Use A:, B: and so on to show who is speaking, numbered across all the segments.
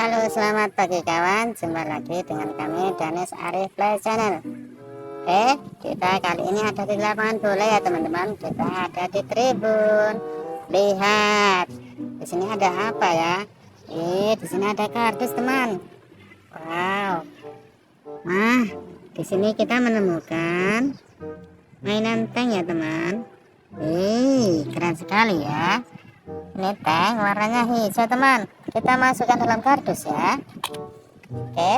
A: Halo, selamat pagi kawan. Jumpa lagi dengan kami Danis Arif Play Channel. Oke, kita kali ini ada di lapangan bola ya teman-teman. Kita ada di tribun. Lihat, di sini ada apa ya? Di sini ada kardus teman. Wow. Nah, di sini kita menemukan mainan tank ya teman. Keren sekali ya. Ini tank warnanya hijau teman. Kita masukkan dalam kardus ya. Oke,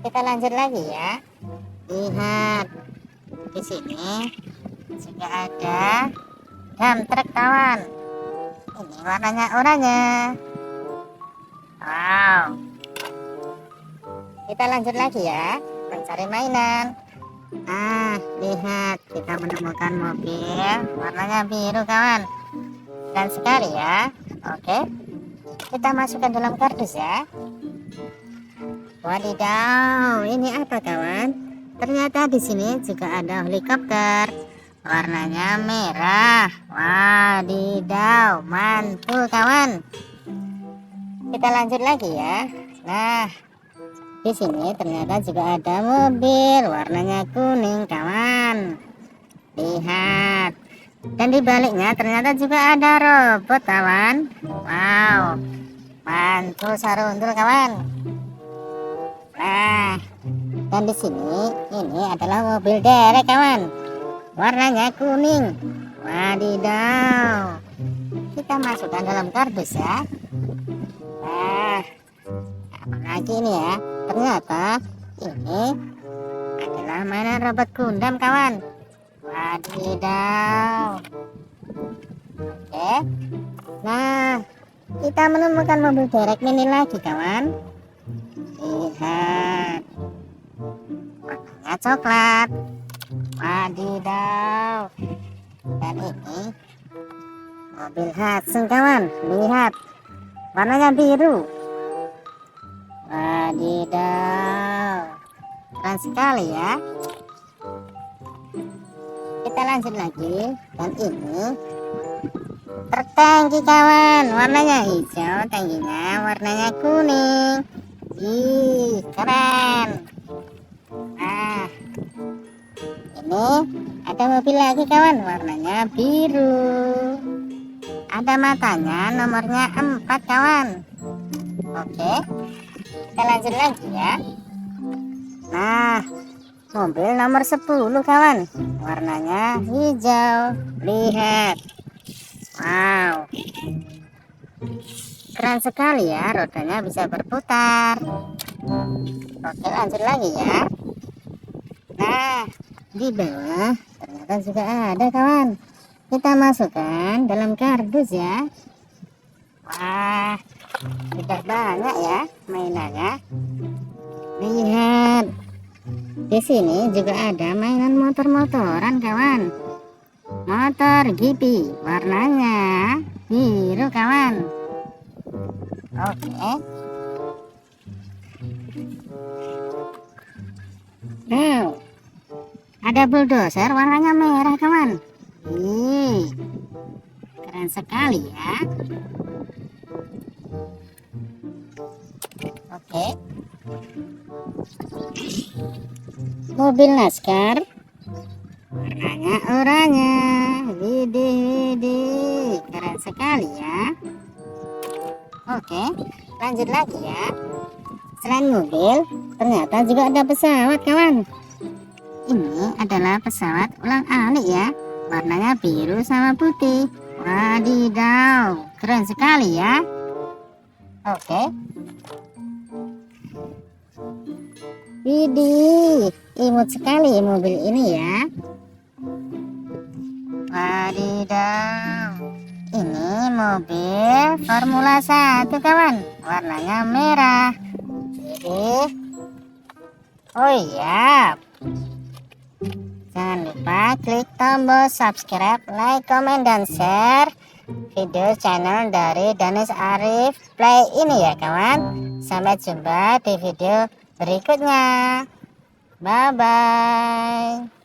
A: kita lanjut lagi ya. Lihat, di sini juga ada dump truck kawan. Ini warnanya oranye. Wow. Kita lanjut lagi ya, mencari mainan. Nah, lihat, kita menemukan mobil warnanya biru kawan. Keren sekali ya. Oke, kita masukkan dalam kardus ya. Wadidaw, ini apa kawan? Ternyata di sini juga ada helikopter warnanya merah. Wadidaw, mantul kawan. Kita lanjut lagi ya. Nah, di sini ternyata juga ada mobil warnanya kuning kawan. Lihat. Dan di baliknya ternyata juga ada robot kawan. Wow, mantul sarundul kawan. Nah, dan di sini ini adalah mobil derek kawan. Warnanya kuning. Wadidaw. Kita masukkan dalam kardus ya. Nah, apalagi ini ya? Ternyata ini adalah mainan robot Gundam kawan. Wadidaw. Oke. Nah, kita menemukan mobil derek mini lagi kawan. Lihat, warnanya coklat. Wadidaw. Dan ini mobil Hudson kawan. Lihat, warnanya biru. Wadidaw, keren sekali ya. Kita lanjut lagi. Dan ini truk tangki kawan, warnanya hijau, tangkinya warnanya kuning. Keren. Nah, ini ada mobil lagi kawan, warnanya biru. Ada matanya, nomornya 4 kawan. Oke, kita lanjut lagi ya. Nah, mobil nomor 10 kawan, warnanya hijau. Lihat. Wow, keren sekali ya, rodanya bisa berputar. Oke, lanjut lagi ya. Nah, di bawah ternyata juga ada kawan. Kita masukkan dalam kardus ya. Wah, tidak banyak ya mainannya. Lihat, di sini juga ada mainan motor-motoran kawan. Motor Gipi, warnanya biru kawan. Oke. Nah, ada bulldozer warnanya merah kawan. Keren sekali ya. Oke. Mobil NASCAR warnanya oranye. Widih, keren sekali ya. Oke, lanjut lagi ya. Selain mobil, ternyata juga ada pesawat kawan. Ini adalah pesawat ulang-alik ya. Warnanya biru sama putih. Wadidaw, keren sekali ya. Oke. Widih, imut sekali mobil ini ya. Wadidaw, ini mobil Formula 1 kawan, warnanya merah. Widih. Oh iya, jangan lupa klik tombol subscribe, like, comment, dan share video channel dari Danis Arif Play ini ya kawan. Sampai jumpa di video berikutnya. Bye bye.